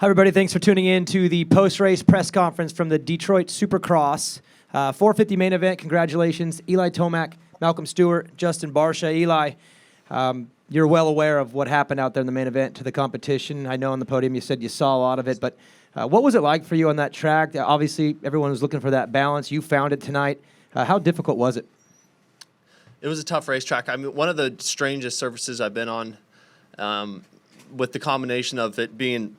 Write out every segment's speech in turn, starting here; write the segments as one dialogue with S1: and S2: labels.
S1: Hi, everybody. Thanks for tuning in to the post-race press conference from the Detroit Supercross. 450 main event. Congratulations. Eli Tomac, Malcolm Stewart, Justin Barsha. Eli, you're well aware of what happened out there in the main event to the competition. I know on the podium you said you saw a lot of it, but what was it like for you on that track? Obviously, everyone was looking for that balance. You found it tonight. How difficult was it?
S2: It was a tough racetrack. I mean, one of the strangest surfaces I've been on, with the combination of it being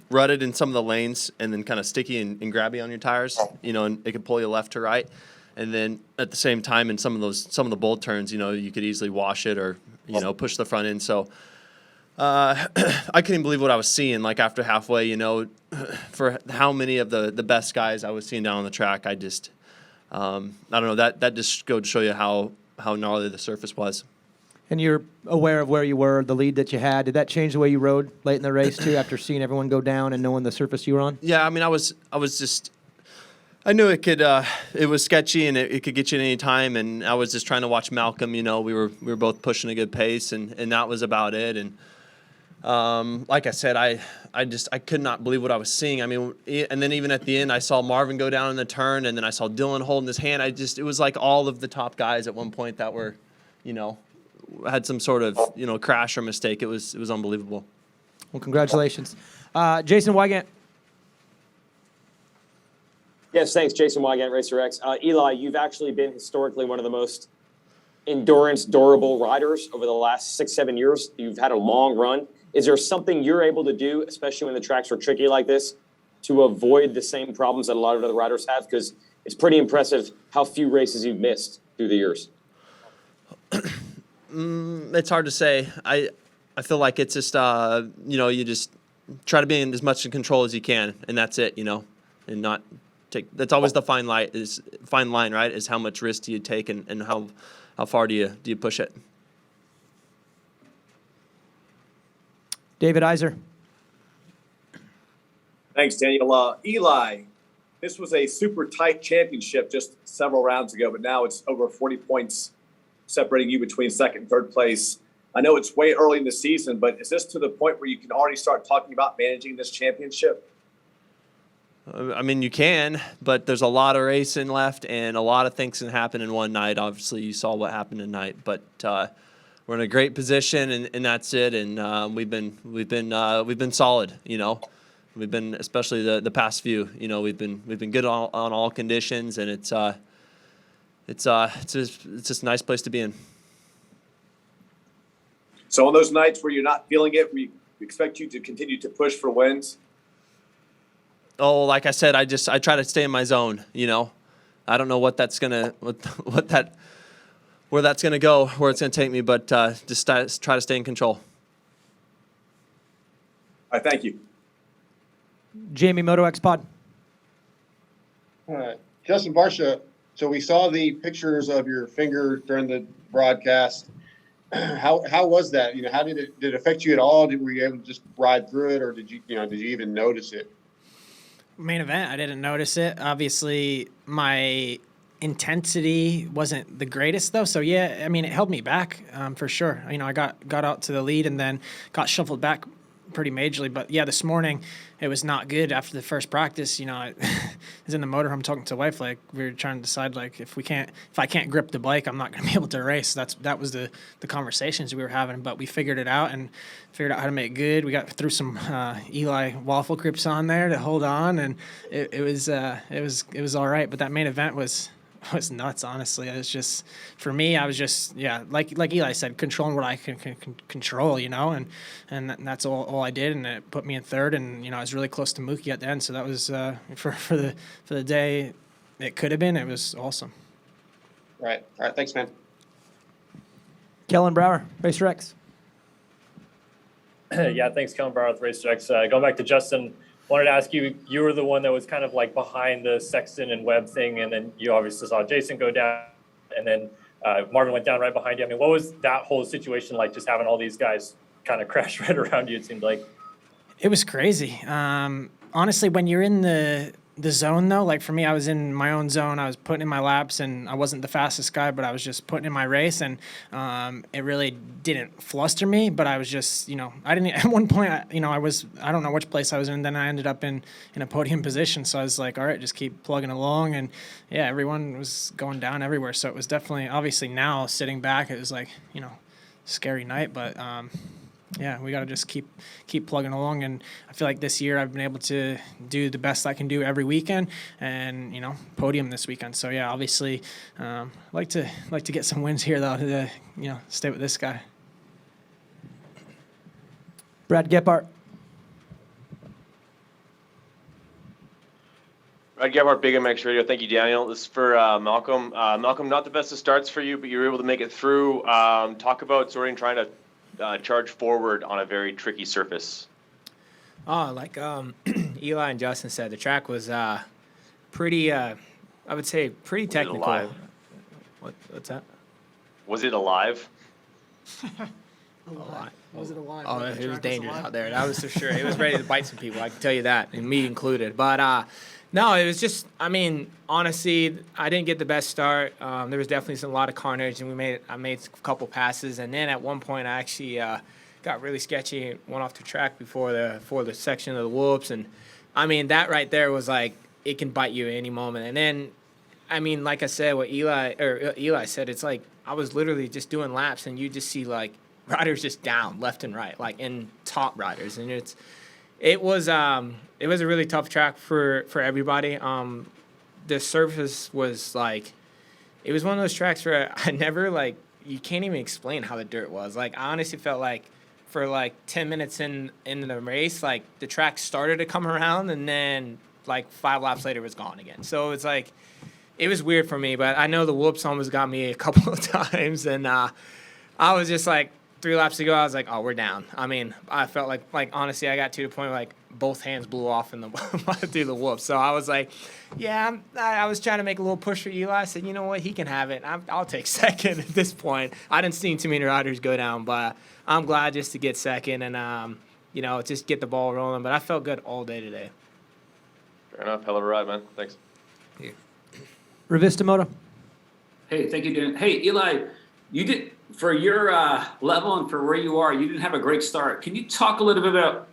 S2: rutted in some of the lanes and then kind of sticky and grabby on your tires, and it could pull you left to right. And then at the same time in some of the bold turns, you could easily wash it or, push the front end. So I couldn't even believe what I was seeing, like after halfway, for how many of the best guys I was seeing down on the track. I just, I don't know, that just goes to show you how gnarly the surface was.
S1: And you're aware of where you were, the lead that you had. Did that change the way you rode late in the race, too, after seeing everyone go down and knowing the surface you were on?
S2: Yeah, I mean, I was just, I knew it was sketchy and it could get you at any time, and I was just trying to watch Malcolm. We were both pushing a good pace, and that was about it. And like I said, I could not believe what I was seeing. I mean, and then even at the end, I saw Marvin go down in the turn, and then I saw Dylan holding his hand. It was like all of the top guys at one point that were, had some sort of, crash or mistake. It was unbelievable.
S1: Well, congratulations. Jason Wygant.
S3: Yes, thanks, Jason Wygant, Racer X. Eli, you've actually been historically one of the most endurance, durable riders over the last 6-7 years. You've had a long run. Is there something you're able to do, especially when the tracks are tricky like this, to avoid the same problems that a lot of other riders have? Because it's pretty impressive how few races you've missed through the years.
S2: It's hard to say. I feel like it's just, you just try to be in as much in control as you can, and that's it, and not take. That's always the fine line, right? Is how much risk do you take and how far do you push it?
S1: David Iser.
S4: Thanks, Daniel. Eli, this was a super tight championship just several rounds ago, but now it's over 40 points separating you between second and third place. I know it's way early in the season, but is this to the point where you can already start talking about managing this championship?
S2: I mean, you can, but there's a lot of racing left, and a lot of things can happen in one night. Obviously, you saw what happened tonight, but we're in a great position, and that's it. And we've been solid. We've been, especially the past few. We've been good on all conditions, and it's just a nice place to be in.
S4: So on those nights where you're not feeling it, we expect you to continue to push for wins.
S2: Oh, like I said, I try to stay in my zone. I don't know what that's gonna where that's gonna go, where it's gonna take me, but just try to stay in control.
S4: All right, thank you.
S1: Jamie, Moto X Pod.
S5: Justin Barsha. So we saw the pictures of your finger during the broadcast. How was that? How did it affect you at all? Were you able to just ride through it, or did you even notice it?
S6: Main event, I didn't notice it. Obviously, my intensity wasn't the greatest though. So yeah, I mean, it held me back for sure. I got out to the lead and then got shuffled back pretty majorly. But yeah, this morning it was not good after the first practice. I was in the motorhome talking to the wife, like we were trying to decide like if I can't grip the bike, I'm not going to be able to race. That was the conversations we were having. But we figured it out and figured out how to make it good. We got through some Eli waffle grips on there to hold on, and it was all right. But that main event was nuts, honestly. It was just, for me, I was just, like Eli said, controlling what I can control, and that's all I did, and it put me in third, and, I was really close to Mookie at the end, so that was, for the day it could have been, it was awesome.
S5: All right, thanks, man.
S1: Kellen Brower, Racer X.
S7: Yeah, thanks, Kellen Brower with Racer X. Going back to Justin, wanted to ask you, you were the one that was kind of like behind the Sexton and Webb thing, and then you obviously saw Jason go down, and then Marvin went down right behind you. I mean, what was that whole situation like, just having all these guys kind of crash right around you, it seemed like?
S6: It was crazy. Honestly, when you're in the the zone though. Like for me, I was in my own zone. I was putting in my laps, and I wasn't the fastest guy, but I was just putting in my race, and it really didn't fluster me. But I was just, I didn't. At one point, I don't know which place I was in. Then I ended up in a podium position. So I was like, all right, just keep plugging along, and yeah, everyone was going down everywhere. So it was definitely, obviously now sitting back, it was like, scary night, but. Yeah, we got to just keep plugging along, and I feel like this year I've been able to do the best I can do every weekend, and podium this weekend. So yeah, obviously, like to get some wins here though to stay with this guy.
S1: Brad Gephardt.
S8: Brad Gephardt, Big MX Radio. Thank you, Daniel. This is for Malcolm. Malcolm, not the best of starts for you, but you were able to make it through. Talk about sort of trying to charge forward on a very tricky surface.
S9: Like Eli and Justin said, the track was pretty, I would say, pretty technical.
S8: Was it alive?
S9: What's that?
S8: Was it alive?
S6: Was it alive?
S9: Oh, it was dangerous out there. That was for sure. It was ready to bite some people, I can tell you that, and me included. But no, it was just, honestly, I didn't get the best start. There was definitely a lot of carnage, and I made a couple passes. And then at one point, I actually got really sketchy and went off the track before the section of the whoops. And, that right there was like, it can bite you at any moment. And then, like I said, what Eli said, it's like I was literally just doing laps, and you just see, like, riders just down left and right, like, in top riders. And it was a really tough track for everybody. The surface was like, it was one of those tracks where I never, like, you can't even explain how the dirt was. Like, I honestly felt like for like 10 minutes in the race, like the track started to come around, and then like 5 laps later it was gone again. So it's like, it was weird for me, but I know the whoops almost got me a couple of times, and I was just like, 3 laps to go, I was like, oh, we're down. I felt like honestly, I got to the point where, like, both hands blew off in the through the whoop. So I was like, yeah, I was trying to make a little push for Eli. I said, you know what, he can have it. I'll take second at this point. I didn't see too many riders go down, but I'm glad just to get second and, just get the ball rolling. But I felt good all day today.
S8: Fair enough. Hell of a ride, man. Thanks.
S1: Revista Moto.
S10: Hey, thank you, Dan. Hey, Eli, you did, for your level and for where you are, you didn't have a great start. Can you talk a little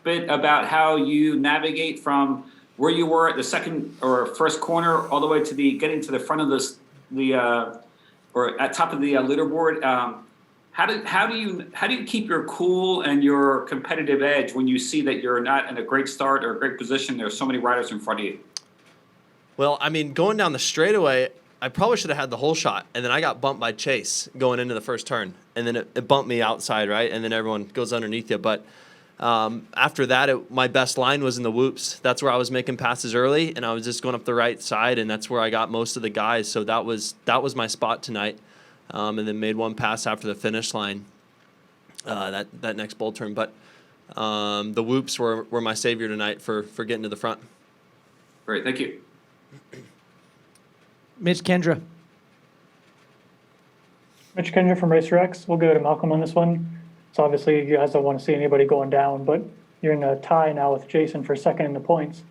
S10: bit about how you navigate from where you were at the second or first corner all the way to getting to the front of or at top of the leaderboard? How do you keep your cool and your competitive edge when you see that you're not in a great start or a great position? There's so many riders in front of you.
S2: Well, going down the straightaway, I probably should have had the whole shot, and then I got bumped by Chase going into the first turn, and then it bumped me outside, right? And then everyone goes underneath you. But after that, my best line was in the whoops. That's where I was making passes early, and I was just going up the right side, and that's where I got most of the guys. So that was my spot tonight, and then made one pass after the finish line, that next bowl turn. But the whoops were my savior tonight for getting to the front.
S10: Great, thank you.
S1: Mitch Kendra.
S11: Mitch Kendra from Racer X. We'll go to Malcolm on this one. So obviously you guys don't want to see anybody going down, but you're in a tie now with Jason for second in the points.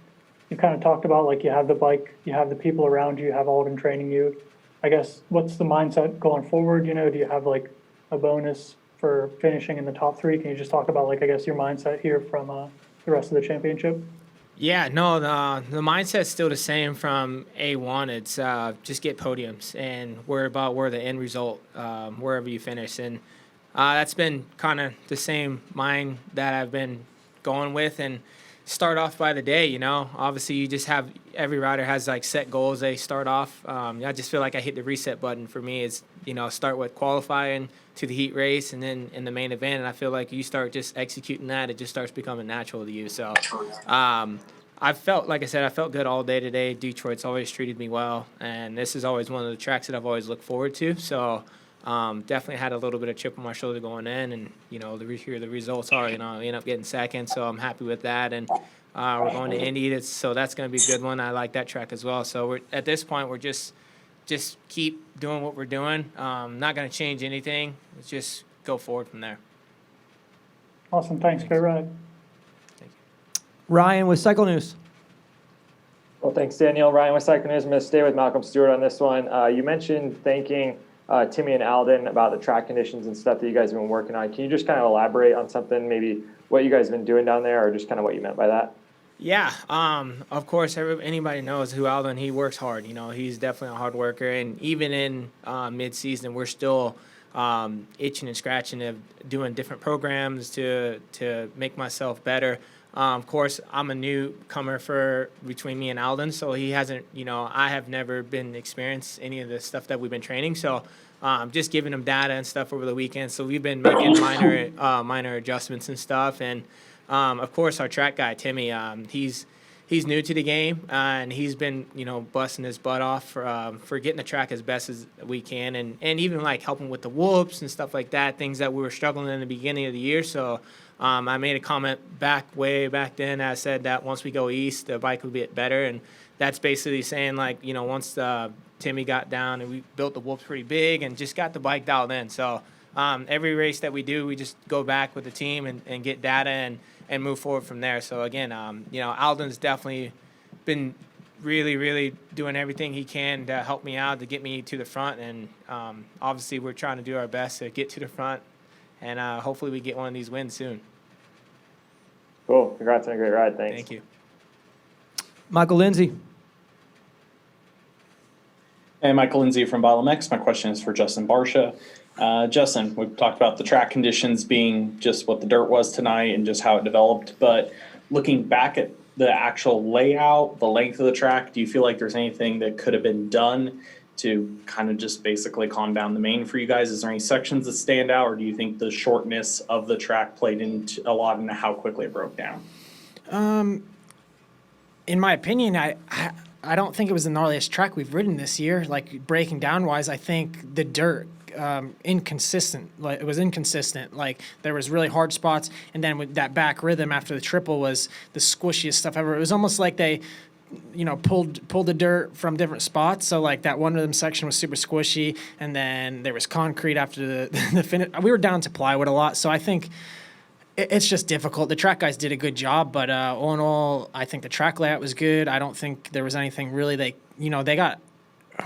S11: You kind of talked about, like, you have the bike, you have the people around you, you have Alden training you. I guess, what's the mindset going forward? Do you have, like, a bonus for finishing in the top 3? Can you just talk about, like, I guess your mindset here from the rest of the championship?
S9: Yeah, no, the mindset's still the same from A1. It's just get podiums and worry about where the end result, wherever you finish. And that's been kind of the same mind that I've been going with, and start off by the day, Obviously, you just have – every rider has, like, set goals they start off. I just feel like I hit the reset button for me. Is, start with qualifying to the heat race and then in the main event. And I feel like you start just executing that, it just starts becoming natural to you. So I felt good all day today. Detroit's always treated me well, and this is always one of the tracks that I've always looked forward to. So definitely had a little bit of chip on my shoulder going in, and here the results are, I end up getting second, so I'm happy with that. And we're going to Indy, so that's going to be a good one. I like that track as well. So at this point we're just keep doing what we're doing. Not going to change anything. Let's just go forward from there.
S11: Awesome, thanks. Great ride.
S1: Ryan with Cycle News.
S12: Well, thanks, Daniel. Ryan with Cycle News. I'm going to stay with Malcolm Stewart on this one. You mentioned thanking Timmy and Alden about the track conditions and stuff that you guys have been working on. Can you just kind of elaborate on something, maybe what you guys have been doing down there, or just kind of what you meant by that?
S9: Yeah, of course, anybody knows who Alden, he works hard. He's definitely a hard worker. And even in mid-season, we're still itching and scratching of doing different programs to make myself better. Of course, I'm a newcomer between me and Alden, so he hasn't, I have never been experienced any of the stuff that we've been training. So just giving him data and stuff over the weekend. So we've been making minor adjustments and stuff. And of course, our track guy, Timmy, he's new to the game, and he's been, busting his butt off for getting the track as best as we can, and even like helping with the whoops and stuff like that, things that we were struggling in the beginning of the year. So I made a comment way back then. I said that once we go east, the bike would get better, and that's basically saying like, once Timmy got down and we built the whoops pretty big and just got the bike dialed in. So every race that we do, we just go back with the team and get data and move forward from there. So again, Alden's definitely been really doing everything he can to help me out, to get me to the front. And obviously we're trying to do our best to get to the front, and hopefully we get one of these wins soon.
S12: Cool. Congrats on a great ride. Thanks.
S9: Thank you.
S1: Michael Lindsay.
S13: Hey, Michael Lindsay from BottleMX. My question is for Justin Barsha. Justin, we've talked about the track conditions being just what the dirt was tonight and just how it developed. But looking back at the actual layout, the length of the track, do you feel like there's anything that could have been done to kind of just basically calm down the main for you guys? Is there any sections that stand out, or do you think the shortness of the track played a lot into how quickly it broke down?
S6: In my opinion, I don't think it was the gnarliest track we've ridden this year. Like breaking down wise, I think the dirt inconsistent. Like it was inconsistent. Like there was really hard spots, and then with that back rhythm after the triple was the squishiest stuff ever. It was almost like they, pulled the dirt from different spots. So like that one rhythm section was super squishy, and then there was concrete after the finish. We were down to plywood a lot, so I think it's just difficult. The track guys did a good job, but all in all, I think the track layout was good. I don't think there was anything really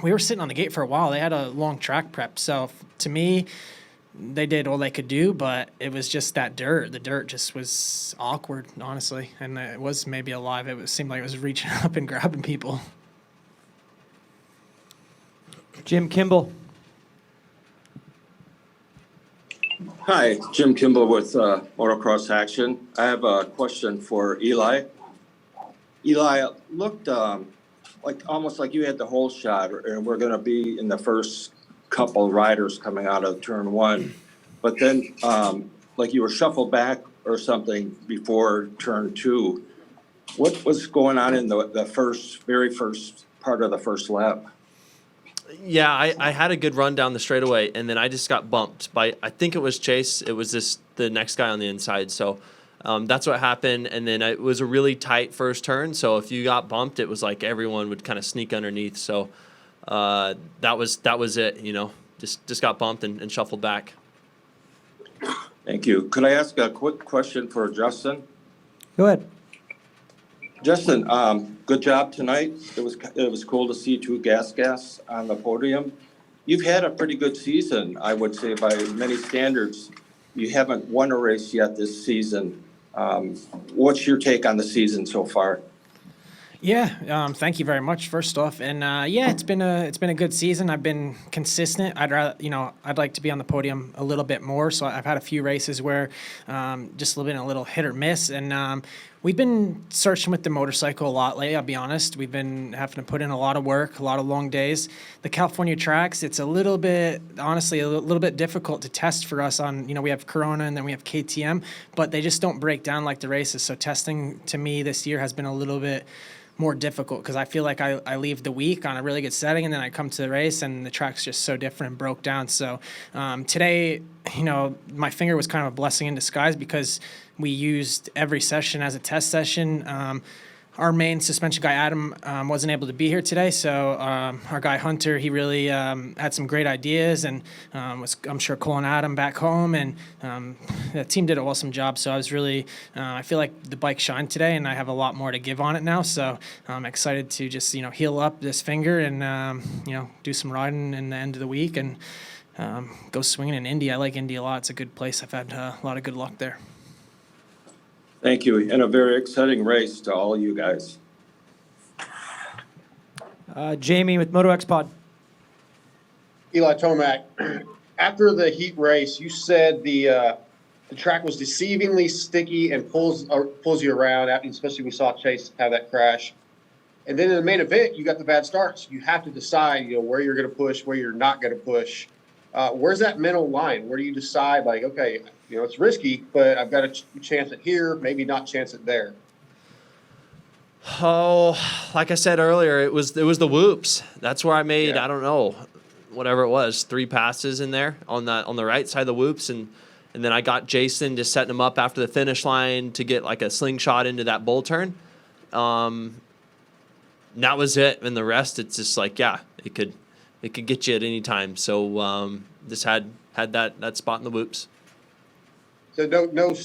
S6: we were sitting on the gate for a while. They had a long track prep. So to me, they did all they could do, but it was just that dirt. The dirt just was awkward, honestly. And it was maybe alive. It seemed like it was reaching up and grabbing people.
S1: Jim Kimball.
S14: Hi, Jim Kimball with Motocross Action. I have a question for Eli. Eli, it looked almost like you had the whole shot, and we're going to be in the first couple riders coming out of turn one. But then, like you were shuffled back or something before turn two. What was going on in the very first part of the first lap?
S2: Yeah, I had a good run down the straightaway, and then I just got bumped by, I think it was Chase. It was the next guy on the inside. So that's what happened. And then it was a really tight first turn. So if you got bumped, it was like everyone would kind of sneak underneath. So that was it. Just got bumped and shuffled back.
S14: Thank you. Could I ask a quick question for Justin?
S1: Go ahead.
S14: Justin, good job tonight. It was cool to see two gas on the podium. You've had a pretty good season, I would say, by many standards. You haven't won a race yet this season. What's your take on the season so far?
S6: Yeah, thank you very much. First off, and it's been a good season. I've been consistent. I'd like to be on the podium a little bit more. So I've had a few races where just been a little hit or miss, and we've been searching with the motorcycle a lot lately. I'll be honest. We've been having to put in a lot of work, a lot of long days. The California tracks, it's a little bit difficult to test for us on. We have Corona and then we have KTM, but they just don't break down like the races. So testing to me this year has been a little bit more difficult because I feel like I leave the week on a really good setting, and then I come to the race and the track's just so different and broke down. So today, my finger was kind of a blessing in disguise because we used every session as a test session. our main suspension guy, Adam, wasn't able to be here today. So our guy, Hunter, he really had some great ideas and was, I'm sure, calling Adam back home. And the team did an awesome job. So I was really, I feel like the bike shined today and I have a lot more to give on it now. So I'm excited to just, heal up this finger and, do some riding in the end of the week and go swinging in Indy. I like Indy a lot. It's a good place. I've had a lot of good luck there.
S14: Thank you, and a very exciting race to all you guys.
S1: Jamie with Moto X Pod.
S5: Eli Tomac, after the heat race, you said the track was deceivingly sticky and pulls you around, especially we saw Chase have that crash. And then in the main event, you got the bad starts. You have to decide, where you're going to push, where you're not going to push. Where's that mental line? Where do you decide, like, okay, it's risky, but I've got to chance it here, maybe not chance it there?
S2: Oh, like I said earlier, it was the whoops. That's where I made,
S5: Yeah.
S2: I don't know, whatever it was, 3 passes in there on the right side of the whoops, and then I got Jason just setting him up after the finish line to get like a slingshot into that bull turn. And that was it. And the rest, it's just like, it could get you at any time. So just had that spot in the whoops.
S5: So no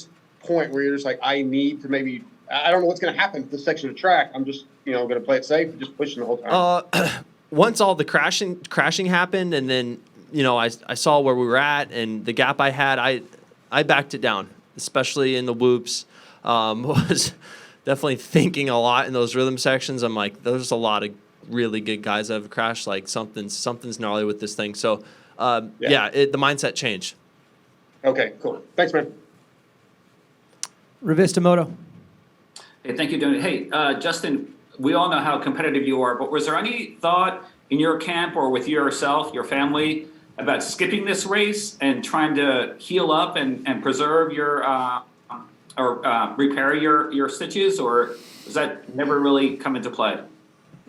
S5: point where you're just like, I need to maybe, I don't know what's going to happen to this section of track. I'm just, going to play it safe and just pushing the whole time.
S2: Once all the crashing happened, and then, I saw where we were at and the gap I had, I backed it down, especially in the whoops. Was definitely thinking a lot in those rhythm sections. I'm like, there's a lot of really good guys that have crashed. Like something's gnarly with this thing. So, the mindset changed.
S5: Okay, cool. Thanks, man.
S1: Revista Moto.
S10: Hey, thank you, Donnie. Hey, Justin, we all know how competitive you are, but was there any thought in your camp or with yourself, your family, about skipping this race and trying to heal up and preserve your or repair your stitches, or does that never really come into play?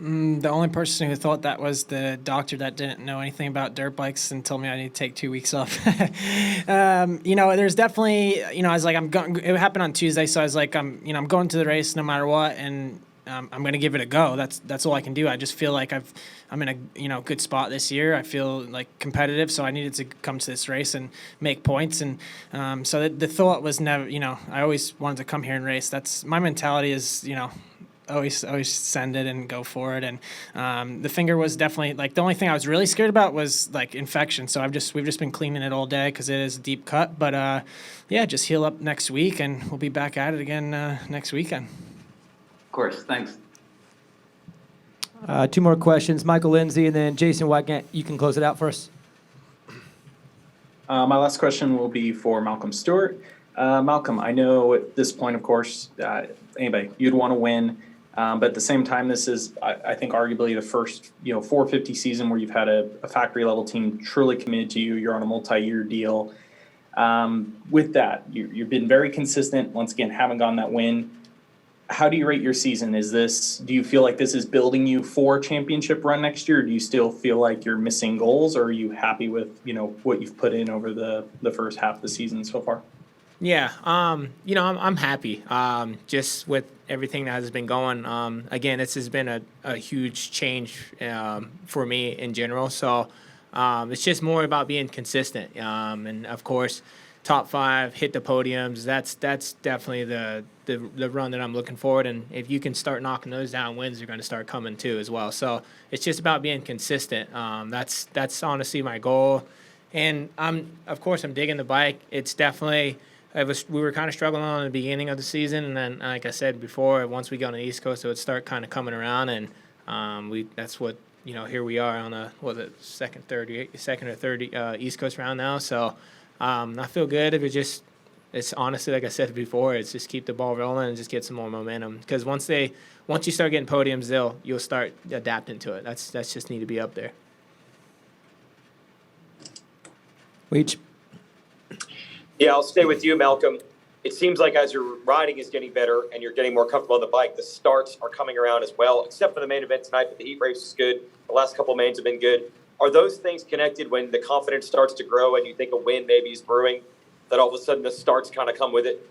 S6: The only person who thought that was the doctor that didn't know anything about dirt bikes and told me I need to take 2 weeks off. There's definitely, I was like, it happened on Tuesday, so I was like, I'm going to the race no matter what, and I'm going to give it a go. That's all I can do. I just feel like I'm in a good spot this year. I feel like competitive, so I needed to come to this race and make points. And so the thought was never, I always wanted to come here and race. That's my mentality is, always send it and go for it. And the finger was definitely like the only thing I was really scared about was like infection. So we've just been cleaning it all day because it is a deep cut. But just heal up next week and we'll be back at it again next weekend.
S10: Of course, thanks.
S1: 2 more questions. Michael Lindsay and then Jason Wygant. You can close it out for us.
S13: My last question will be for Malcolm Stewart. Malcolm, I know at this point, of course, anybody, you'd want to win. But at the same time, this is, I think, arguably the first, 450 season where you've had a factory level team truly committed to you. You're on a multi-year deal. With that, you've been very consistent. Once again, haven't gotten that win. How do you rate your season? Do you feel like this is building you for a championship run next year? Or do you still feel like you're missing goals, or are you happy with, what you've put in over the first half of the season so far?
S9: Yeah, I'm happy. Just with everything that has been going. Again, this has been a huge change for me in general. So it's just more about being consistent. And of course, top 5, hit the podiums. That's definitely the run that I'm looking forward. And if you can start knocking those down, wins are going to start coming too as well. So it's just about being consistent. That's honestly my goal. And I'm digging the bike. It's definitely. We were kind of struggling on the beginning of the season, and then, like I said before, once we got on the East Coast, it would start kind of coming around, and that's what here we are on a second or third East Coast round now. So I feel good. It's honestly, like I said before, it's just keep the ball rolling and just get some more momentum. Because once you start getting podiums, you'll start adapting to it. That's just need to be up there.
S1: Weech.
S3: Yeah, I'll stay with you, Malcolm. It seems like as your riding is getting better and you're getting more comfortable on the bike, the starts are coming around as well, except for the main event tonight. But the heat race is good. The last couple of mains have been good. Are those things connected when the confidence starts to grow and you think a win maybe is brewing, that all of a sudden the starts kind of come with it?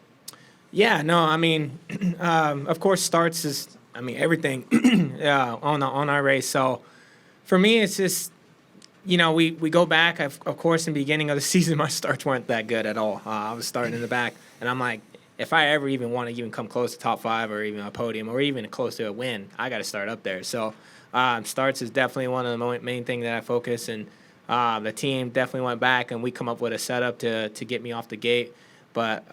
S9: Yeah, no, I mean, of course, starts is I mean, everything on our race. So for me, it's just, we go back. Of course, in the beginning of the season, my starts weren't that good at all. I was starting in the back, and I'm like, if I ever even want to even come close to top 5 or even a podium or even close to a win, I got to start up there. So starts is definitely one of the main things that I focus, and the team definitely went back, and we come up with a setup to get me off the gate. But,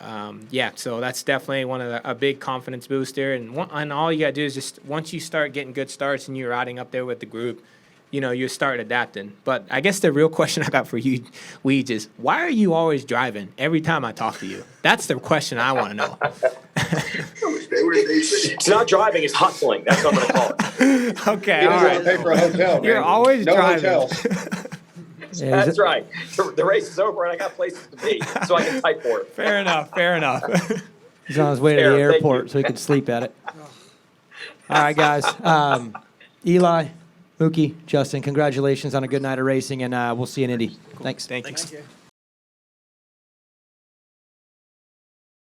S9: so that's definitely a big confidence booster. And all you got to do is just once you start getting good starts and you're riding up there with the group, you start adapting. But I guess the real question I got for you, Weege, is why are you always driving every time I talk to you? That's the question I want to know.
S3: It's not driving, it's hustling. That's what I'm going to call it.
S9: Okay, all right.
S5: Pay for a hotel, man.
S9: You're always
S5: no
S9: driving.
S5: hotels.
S3: That's right. The race is over and I got places to be, so I can type for it.
S9: Fair enough.
S1: He's on his way to the
S3: Fair, thank
S1: airport
S3: you.
S1: so he could sleep at it. All right, guys. Eli, Mookie, Justin, congratulations on a good night of racing, and we'll see you in Indy. Thanks.
S9: Thank you.